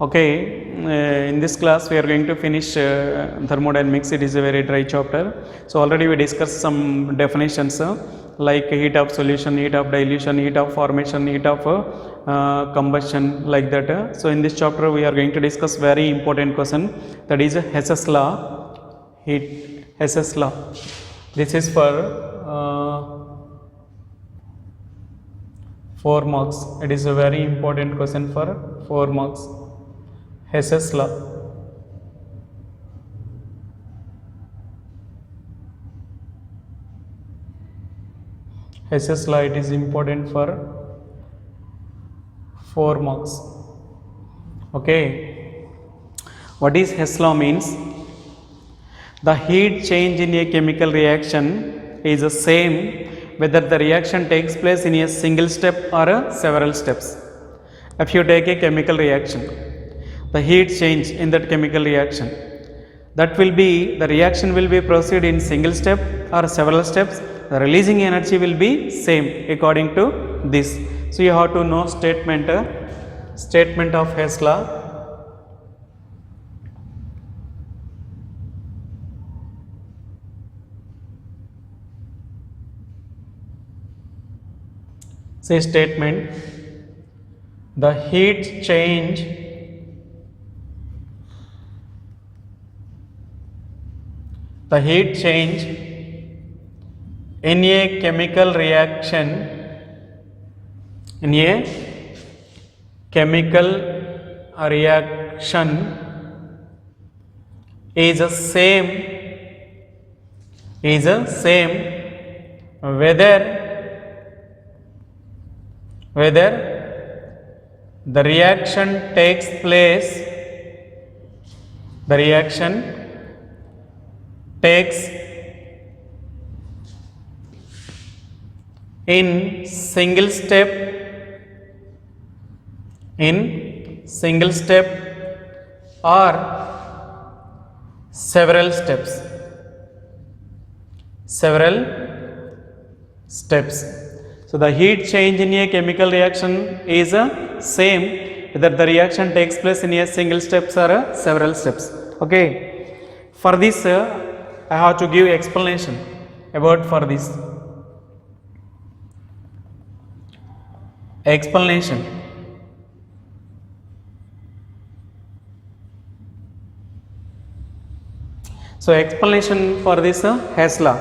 Okay, in this class we are going to finish thermodynamics. It is a very dry chapter. So already we discussed some definitions like heat of solution, heat of dilution, heat of formation, heat of combustion, like that. So in this chapter we are going to discuss very important question, that is Hess'S law. Hess'S law. This is for 4 marks. It is a very important question for 4 marks. Hess'S law. Hess'S law, it is important for 4 marks. Okay. What is Hess's law means? The heat change in a chemical reaction is the same whether the reaction takes place in a single step or several steps. If you take a chemical reaction, the heat change in that chemical reaction, that will be, the reaction will be proceed in single step or several steps, the releasing energy will be same according to this. So you have to know statement of Hess's law. Say statement, the heat change in a chemical reaction is the same whether the reaction takes place in single step or several steps. So the heat change in a chemical reaction is same whether the reaction takes place in a single steps or several steps. Okay. For this I have to give explanation about for this. Explanation. So explanation for this Hess's law.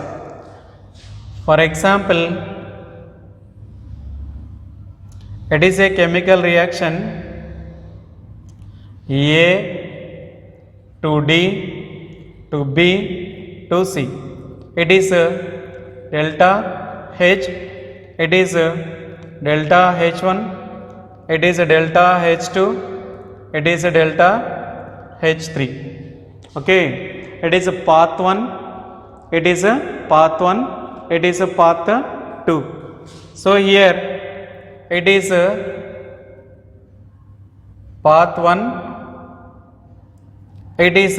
For example, it is a chemical reaction A to D to B to C. It is delta H, it is delta H1, it is delta H2, it is delta H3. Okay, it is a path 1, it is a path 1, it is a path 2. So here it is path 1, it is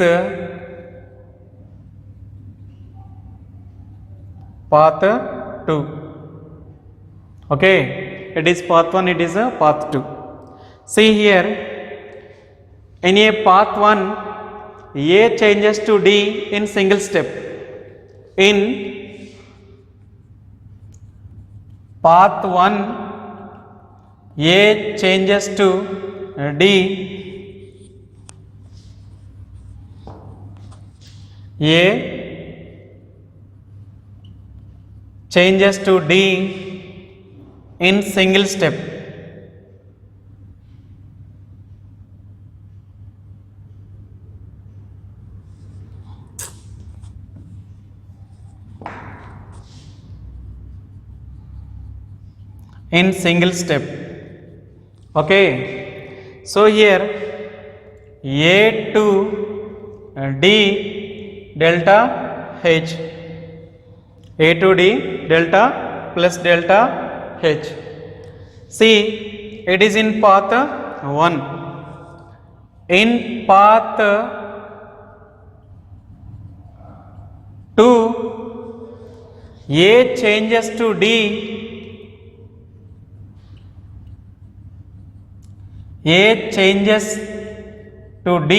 path 2. Okay, it is path 1, it is path 2. See here, in a path 1, A changes to D in single step. In path 1, A changes to D, A changes to D in single step. In single step. Okay, so here A to D delta H, A to D delta plus delta H. See, it is in path 1. In path 2, A changes to D, A changes to D,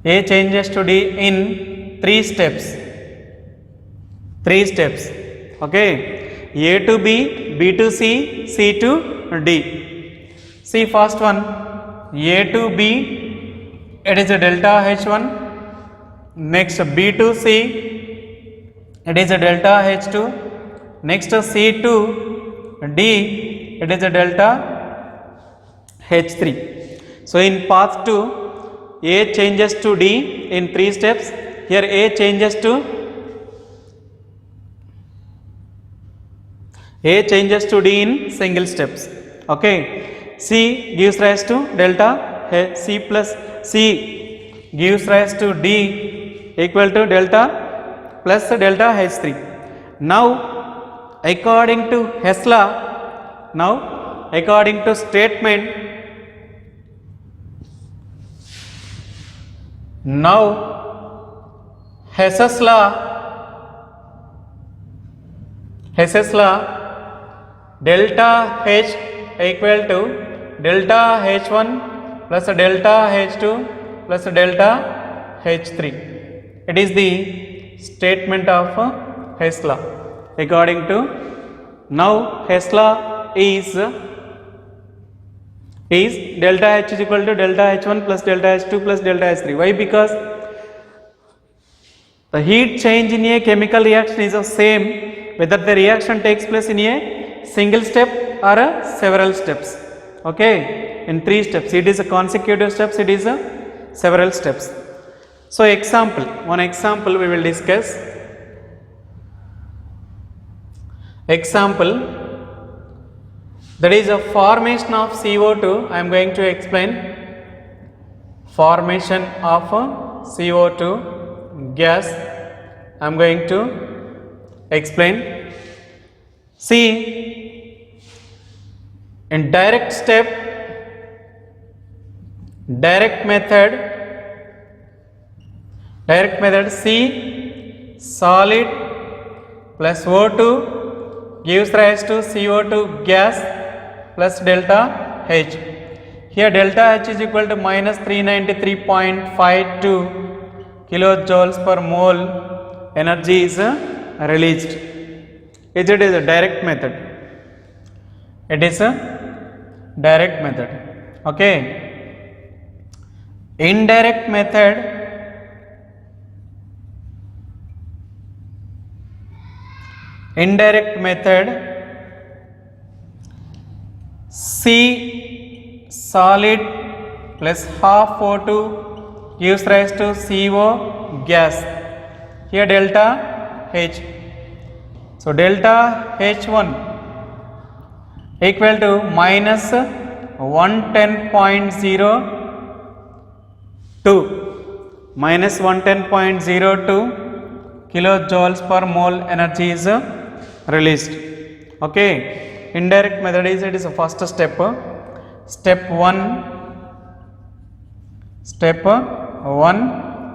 A changes to D in 3 steps. 3 steps. Okay. A to B, B to C, C to D. See first one, A to B, it is a delta H1. Next B to C, it is a delta H2. Next C to D, it is a delta H3. So in path 2, A changes to D in 3 steps. Here A changes to D in single steps. Okay. C gives rise to delta C plus C gives rise to D equal to delta plus delta H3. Now according to Hess's law, according to statement, now Hess'S law, delta H equal to delta H1 plus delta H2 plus delta H3. It is the statement of Hess's law. According to now Hess's law is delta H is equal to delta H1 plus delta H2 plus delta H3. Why? Because the heat change in a chemical reaction is the same whether the reaction takes place in a single step or several steps. Okay, in 3 steps. It is a consecutive steps, it is a several steps. So one example we will discuss. Example, that is a formation of CO2. I am going to explain formation of CO2 gas. I am going to explain. See, in direct method, C solid plus O2 gives rise to CO2 gas plus delta H. Here delta H is equal to minus 393.52 kilojoules per mole energy is released. It is a direct method. It is a direct method. Okay. Indirect method, C solid plus half O2 gives rise to CO gas. Here delta H. So delta H1 equal to minus 110.02 kilojoules per mole energy is released. Okay, indirect method is, it is a first step. Step 1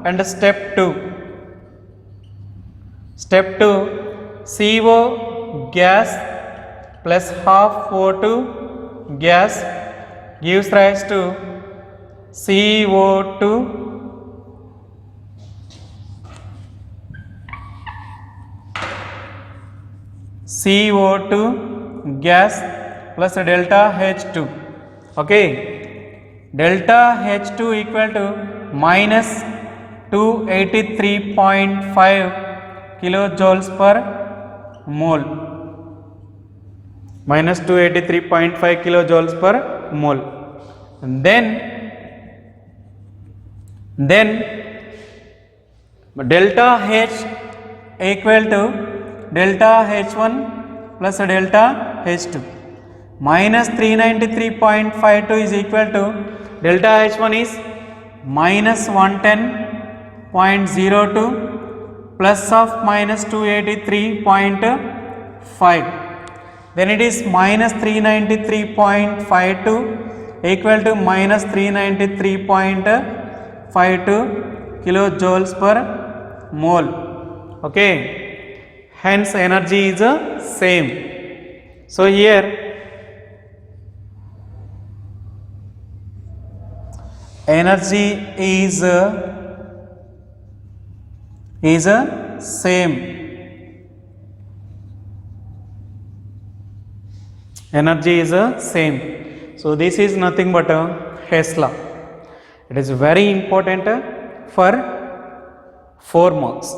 and step 2. Step 2, CO gas plus half O2 gas gives rise to CO2 gas plus delta H2. Okay, delta H2 equal to minus 283.5 kilojoules per mole. Minus 283.5 kilojoules per mole. Then delta H equal to delta H1 plus delta H2. Minus 393.52 is equal to delta H1 is minus 110.02 plus of minus 283.5. Then it is minus 393.52 equal to minus 393.52 kilojoules per mole. Okay. Hence energy is the same. So here energy is same. Energy is same. So this is nothing but Hess's law. It is very important for 4 marks.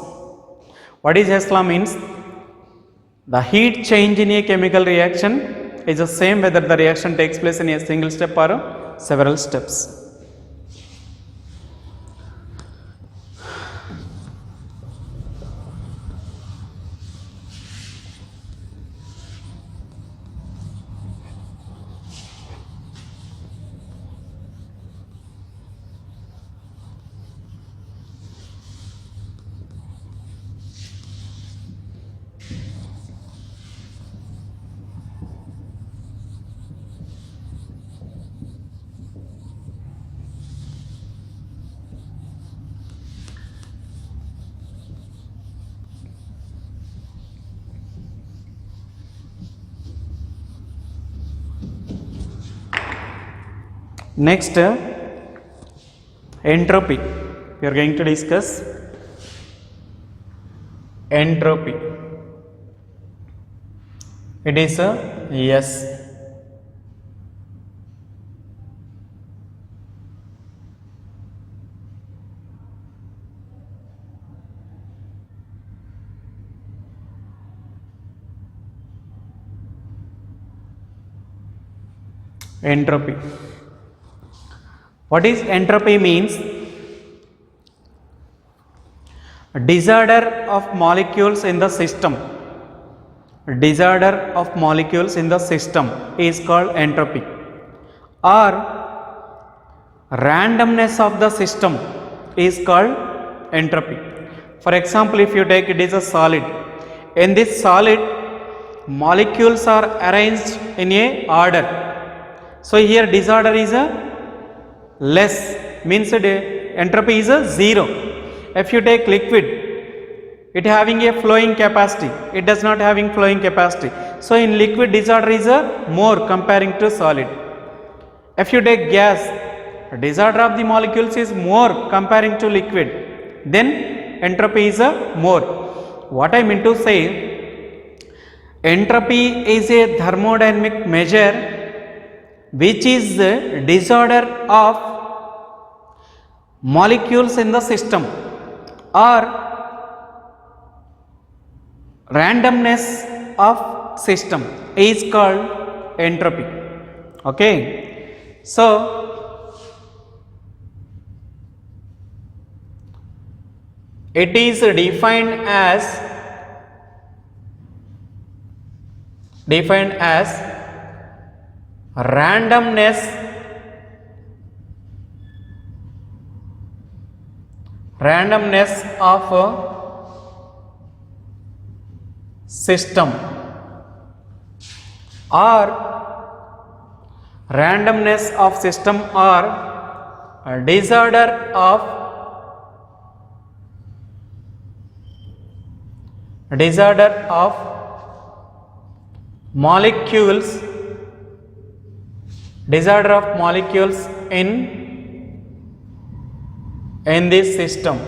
What is Hess's law means? The heat change in a chemical reaction is the same whether the reaction takes place in a single step or several steps. Next, entropy. We are going to discuss entropy. It is a yes. Entropy. What is entropy means? Disorder of molecules in the system. Disorder of molecules in the system is called entropy, or randomness of the system is called entropy. For example, if you take it is a solid. In this solid, molecules are arranged in a order. So here disorder is a less, means entropy is a 0. If you take liquid, it having a flowing capacity, it does not having flowing capacity. So in liquid disorder is a more comparing to solid. If you take gas, disorder of the molecules is more comparing to liquid, then entropy is a more. What I mean to say, entropy is a thermodynamic measure which is the disorder of molecules in the system, or randomness of system is called entropy. Okay, so it is defined as randomness of a system, or randomness of system, or disorder of molecules, disorder of molecules in this system.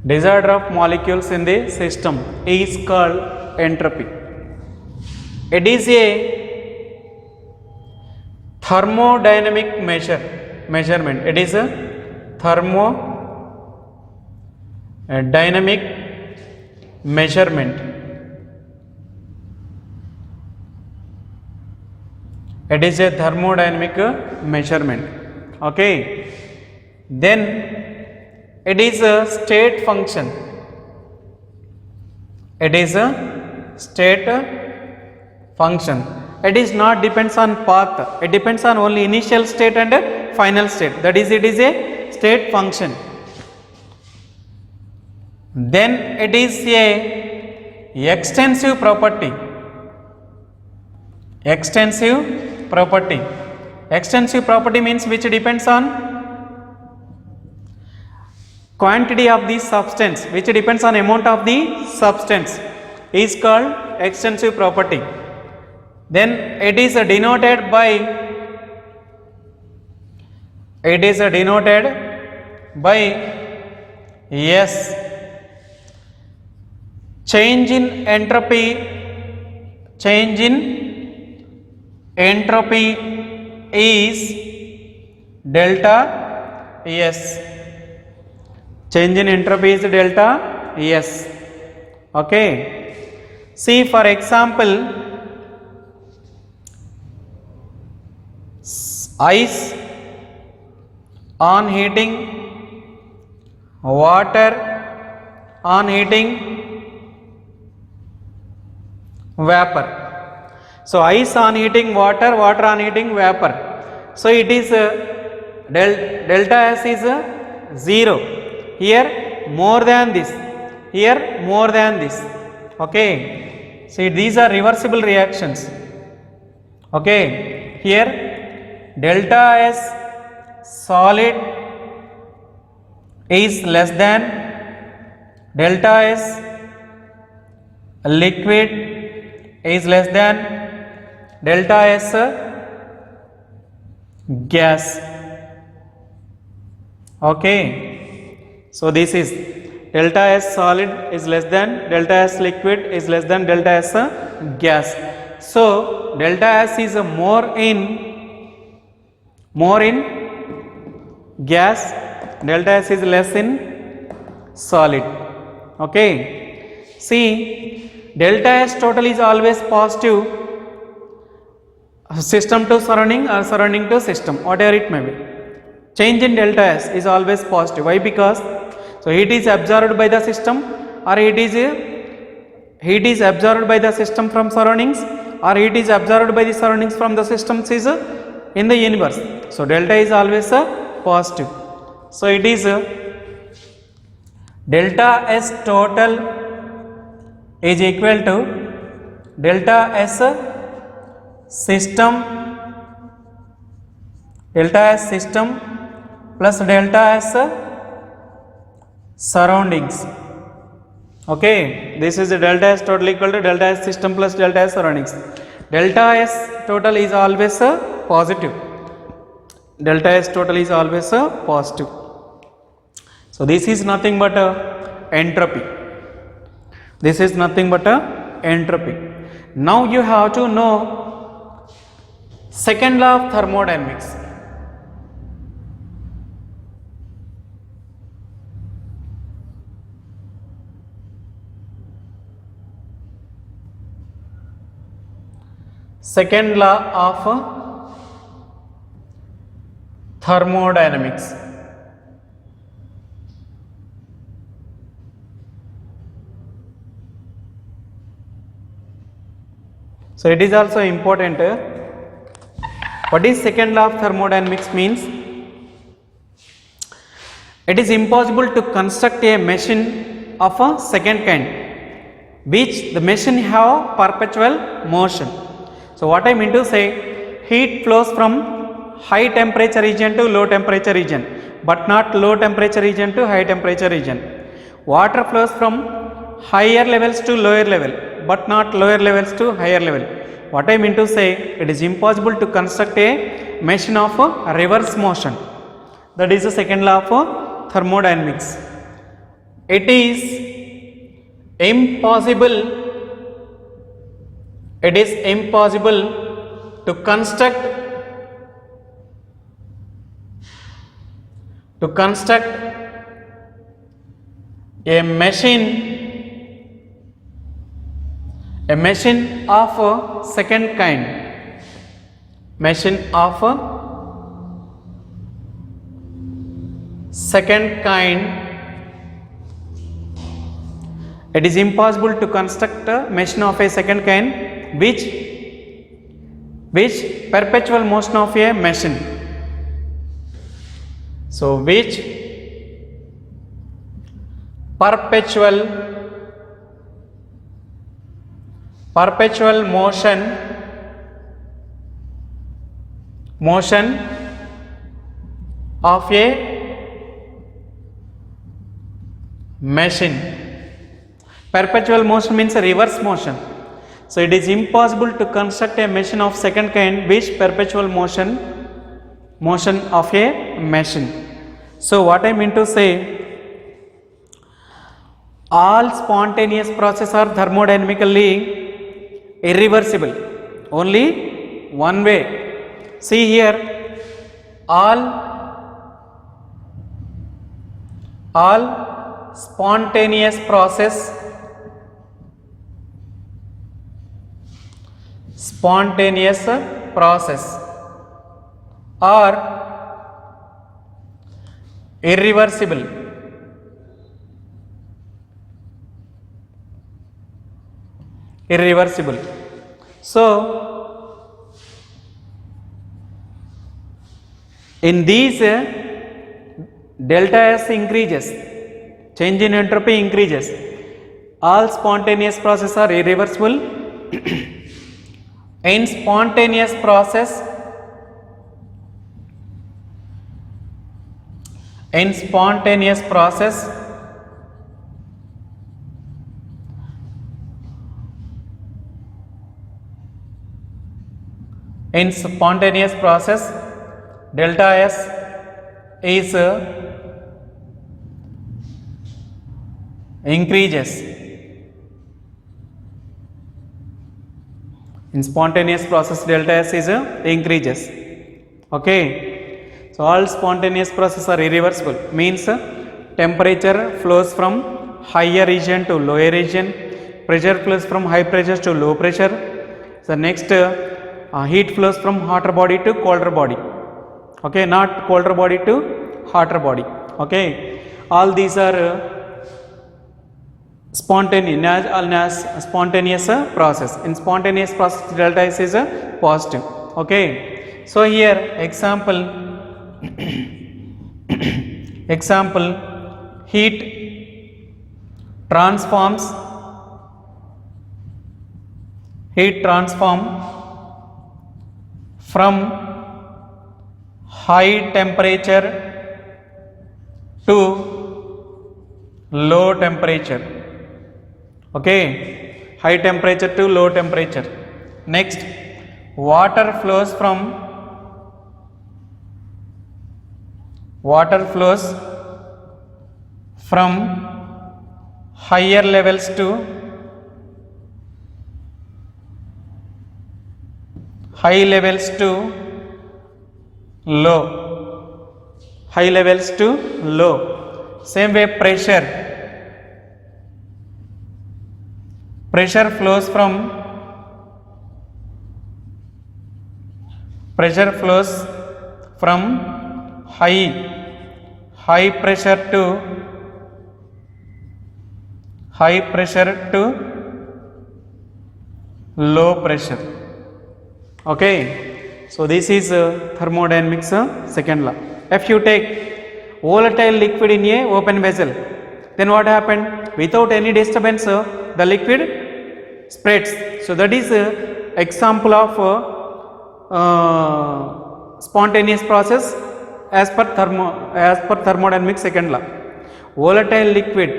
Disorder of molecules in the system is called entropy. It is a thermodynamic measurement. It is a thermodynamic measurement. It is a thermodynamic measurement. Okay, then it is a state function. It is a state function. It is not depends on path. It depends on only initial state and final state. That is, it is a state function. Then it is a extensive property. Extensive property. Extensive property means which depends on quantity of the substance, which depends on amount of the substance, is called extensive property. Then it is denoted by It is denoted by S. Change in entropy is delta S. Change in entropy is delta S. Okay. See, for example, ice on heating, water on heating, vapor. So ice on heating water, water on heating vapor. So it is delta S is 0. Here more than this, here more than this. Okay. See, these are reversible reactions. Okay. Here delta S solid is less than delta S liquid is less than delta S gas. Okay. So this is delta S solid is less than delta S liquid is less than delta S gas. So delta S is more in gas, delta S is less in solid. Okay. See, delta S total is always positive, system to surrounding or surrounding to system, whatever it may be. Change in delta S is always positive. Why? Because so heat is absorbed by the system, or heat is absorbed by the system from surroundings, or heat is absorbed by the surroundings from the systems is in the universe. So delta is always positive. So it is delta S total is equal to delta S system plus delta S surroundings. Okay, this is the delta S total equal to delta S system plus delta S surroundings. Delta S total is always positive. Delta S total is always positive. So this is nothing but entropy. This is nothing but entropy. Now you have to know second law of thermodynamics. Second law of thermodynamics. So it is also important. What is second law of thermodynamics means? It is impossible to construct a machine of a second kind which the machine have perpetual motion. So what I mean to say, heat flows from high temperature region to low temperature region, but not low temperature region to high temperature region. Water flows from higher levels to lower level, but not lower levels to higher level. What I mean to say, it is impossible to construct a machine of reverse motion. That is the second law of thermodynamics. It is impossible to construct a machine of second kind, it is impossible to construct a machine of a second kind which perpetual motion of a machine. So which perpetual motion of a machine. Perpetual motion means a reverse motion. So it is impossible to construct a machine of second kind which perpetual motion of a machine. So what I mean to say, all spontaneous processes are thermodynamically irreversible. Only one way. See here, all spontaneous process are irreversible. So in these delta S increases, change in entropy increases. All spontaneous processes are irreversible. In spontaneous process, delta S is increases. In spontaneous process, delta S is increases. Okay, so all spontaneous processes are irreversible, means temperature flows from higher region to lower region, pressure flows from high pressure to low pressure. So next, heat flows from hotter body to colder body. Okay, not colder body to hotter body. Okay, all these are spontaneous process. In spontaneous process, delta S is positive. Okay, so here example heat transform from high temperature to low temperature. Okay, high temperature to low temperature. Next, water flows from higher levels to low. Same way, pressure flows from high pressure to low pressure. Okay, so this is thermodynamics second law. If you take volatile liquid in a open vessel, then what happened? Without any disturbance, the liquid spreads. So that is example of spontaneous process as per thermodynamics second law. Volatile liquid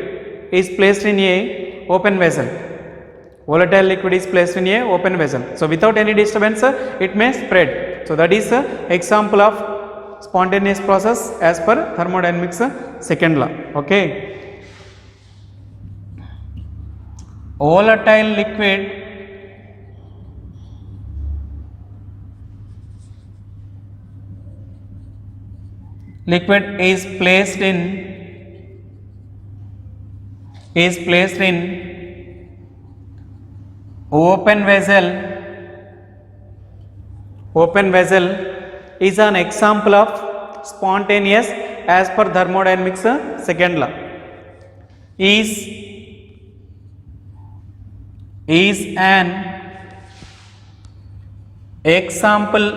is placed in a open vessel. So without any disturbance, it may spread. So that is example of spontaneous process as per thermodynamics second law. Okay, volatile liquid is placed in open vessel is an example of spontaneous as per thermodynamics second law. Is an example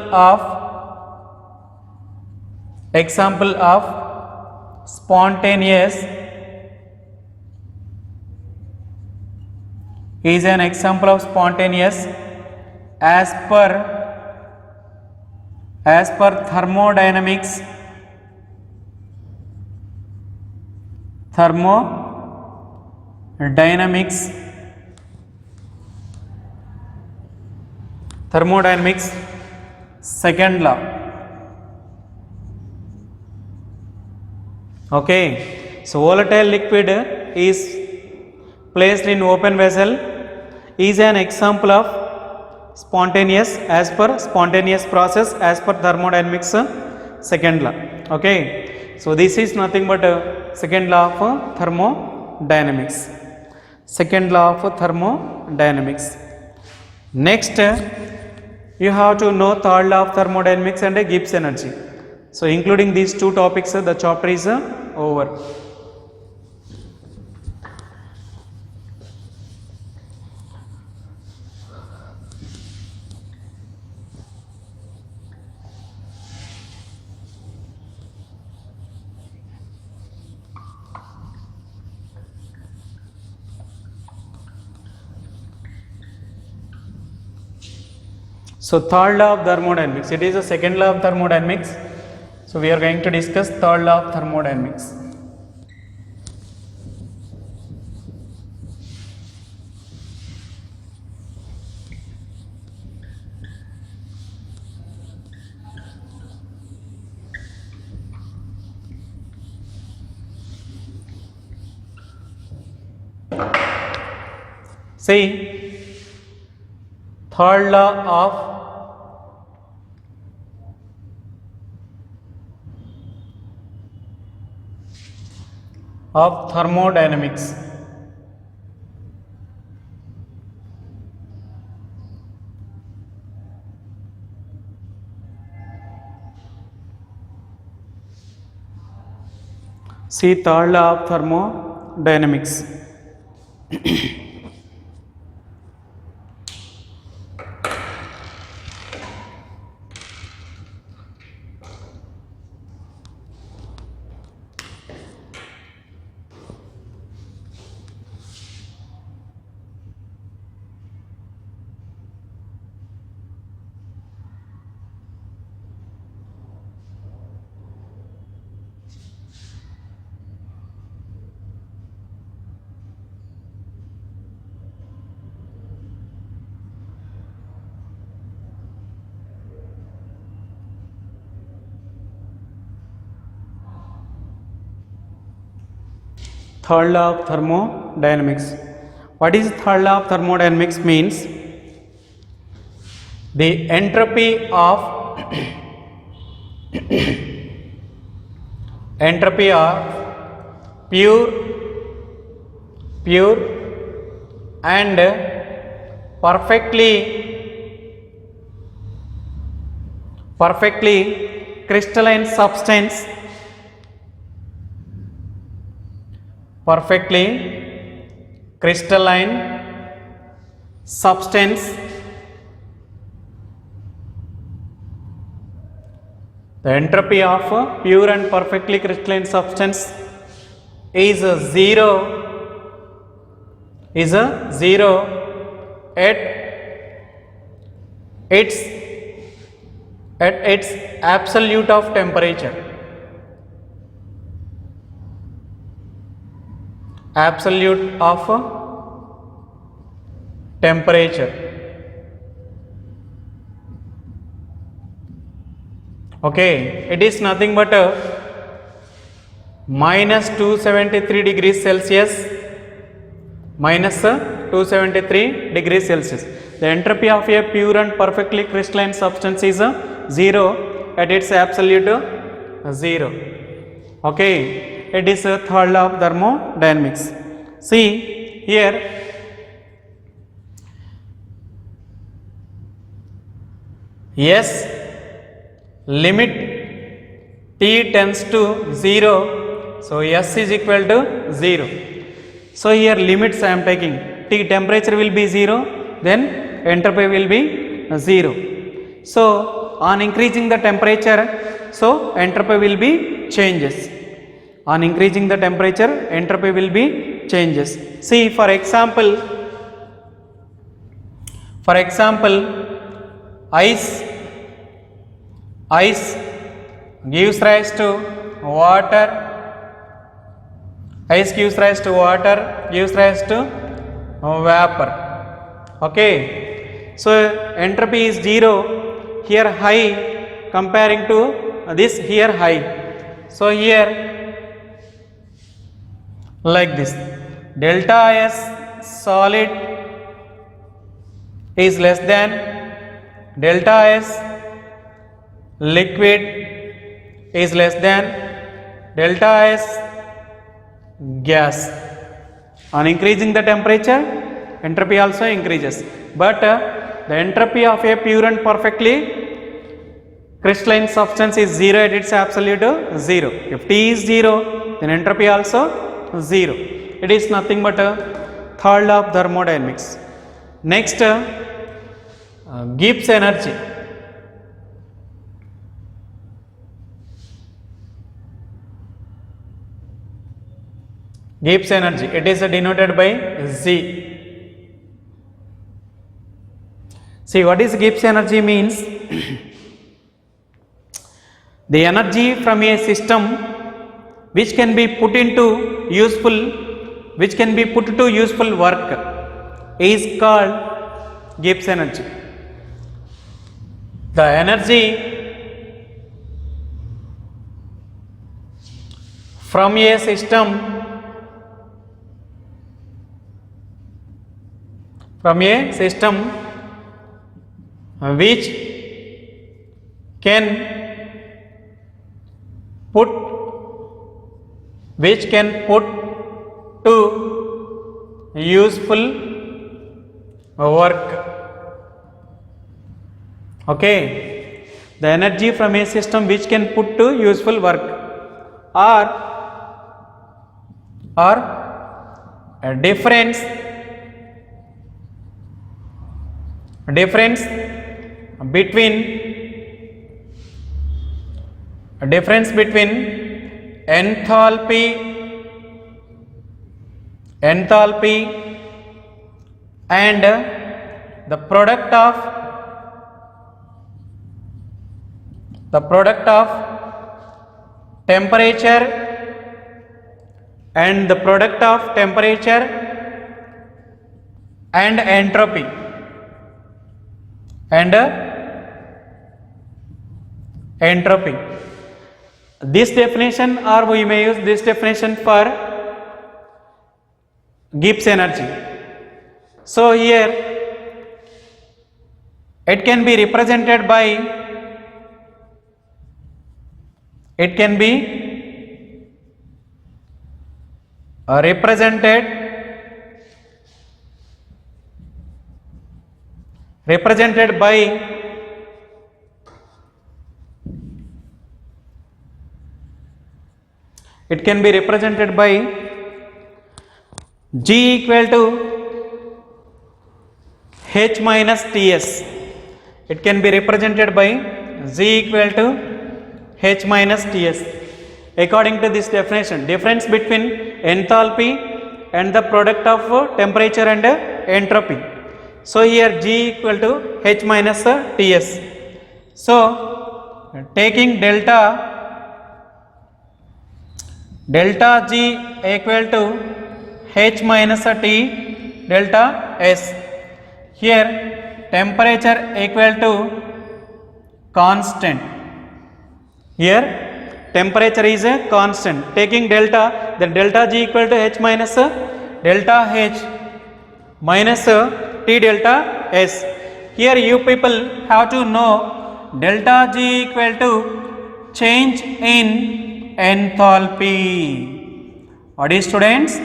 of spontaneous as per thermodynamics second law. Okay, so volatile liquid is placed in open vessel is an example of spontaneous as per spontaneous process as per thermodynamics second law. Okay, so this is nothing but second law of thermodynamics. Second law of thermodynamics. Next, you have to know third law of thermodynamics and Gibbs energy. So including these two topics, the chapter is over. So third law of thermodynamics, it is the second law of thermodynamics. So we are going to discuss third law of thermodynamics. See, third law of thermodynamics. See, third law of thermodynamics. Third law of thermodynamics. What is third law of thermodynamics means? The entropy of entropy of pure and perfectly crystalline substance, perfectly crystalline substance, the entropy of pure and perfectly crystalline substance is zero at its absolute of temperature. Absolute of temperature. Okay, it is nothing but minus 273 degrees Celsius, minus 273 degrees Celsius. The entropy of a pure and perfectly crystalline substance is 0 at its absolute 0. Okay, it is a third law of thermodynamics. See here, yes, limit t tends to 0, so S is equal to 0. So here limits I am taking. T temperature will be 0, then entropy will be 0. So on increasing the temperature, so entropy will be changes. On increasing the temperature, entropy will be changes. See, for example, ice gives rise to water, ice gives rise to water, gives rise to vapor. Okay, so entropy is 0, here high comparing to this here high. So here like this. Delta S solid is less than delta S liquid is less than delta S gas. On increasing the temperature, entropy also increases, but the entropy of a pure and perfectly crystalline substance is 0 at its absolute 0. If T is 0, then entropy also 0. It is nothing but a third law of thermodynamics. Next, Gibbs energy. Gibbs energy, it is denoted by Z. See, what is Gibbs energy means? The energy from a system which can be put to useful work is called Gibbs energy. The energy from a system which can put to useful work. Okay, the energy from a system which can put to useful work, or a difference between enthalpy and the product of temperature and entropy entropy. This definition, or we may use this definition for Gibbs energy. So here it can be represented by represented by G equal to H minus Ts. It can be represented by G equal to H minus Ts. According to this definition, difference between enthalpy and the product of temperature and entropy. So here G equal to H minus Ts. So taking delta G equal to H minus T delta S. Here temperature equal to constant. Here temperature is a constant. Taking delta, then delta G equal to H minus delta H minus T delta S. Here you people have to know delta G equal to change in enthalpy. What is, students?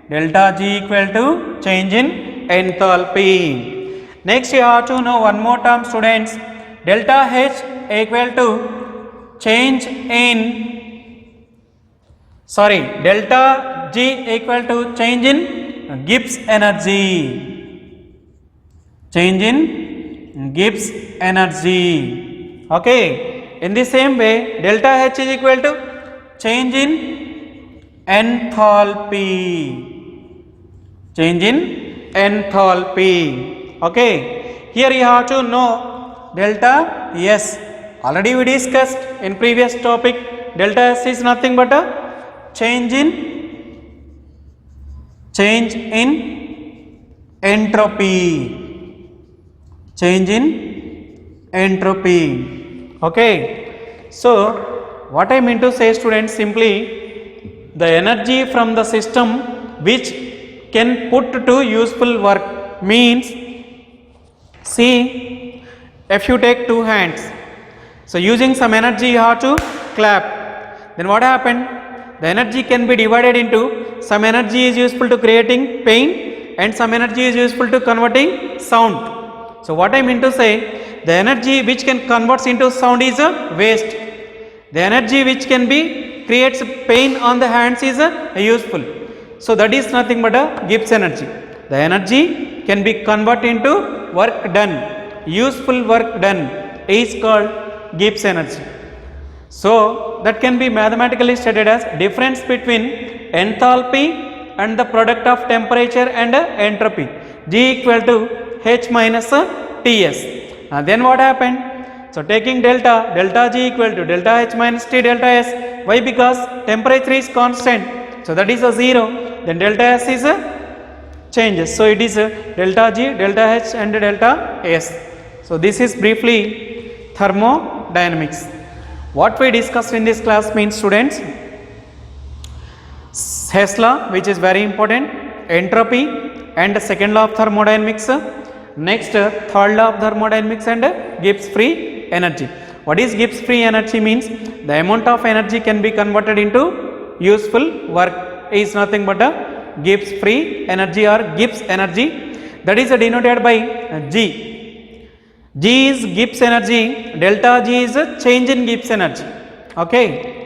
Delta G equal to change in enthalpy. Next you have to know one more term, students. Delta H equal to change in delta G equal to change in Gibbs energy. Change in Gibbs energy. Okay. In the same way, delta H is equal to change in enthalpy. Change in enthalpy. Okay. Here you have to know delta S. Already we discussed in previous topic. Delta S is nothing but a change in entropy. Change in entropy. Okay. So what I mean to say, students, simply the energy from the system which can put to useful work means, see, if you take two hands, so using some energy you have to clap, then what happened? The energy can be divided into some energy is useful to creating pain and some energy is useful to converting sound. So what I mean to say, the energy which can converts into sound is a waste. The energy which can be creates pain on the hands is useful. So that is nothing but a Gibbs energy. The energy can be converted into work done, useful work done is called Gibbs energy. So that can be mathematically stated as difference between enthalpy and the product of temperature and entropy, G equal to H minus Ts. Then what happened? So taking delta G equal to delta H minus T delta S. Why? Because temperature is constant, so that is a 0. Then delta S is a changes, so it is delta G, delta H and delta S. So this is briefly thermodynamics. What we discussed in this class means, students, Hess's law, which is very important, entropy and the second law of thermodynamics, next third law of thermodynamics and Gibbs free energy. What is Gibbs free energy means? The amount of energy can be converted into useful work is nothing but a Gibbs free energy or Gibbs energy, that is denoted by G. G is Gibbs energy, delta G is a change in Gibbs energy. Okay.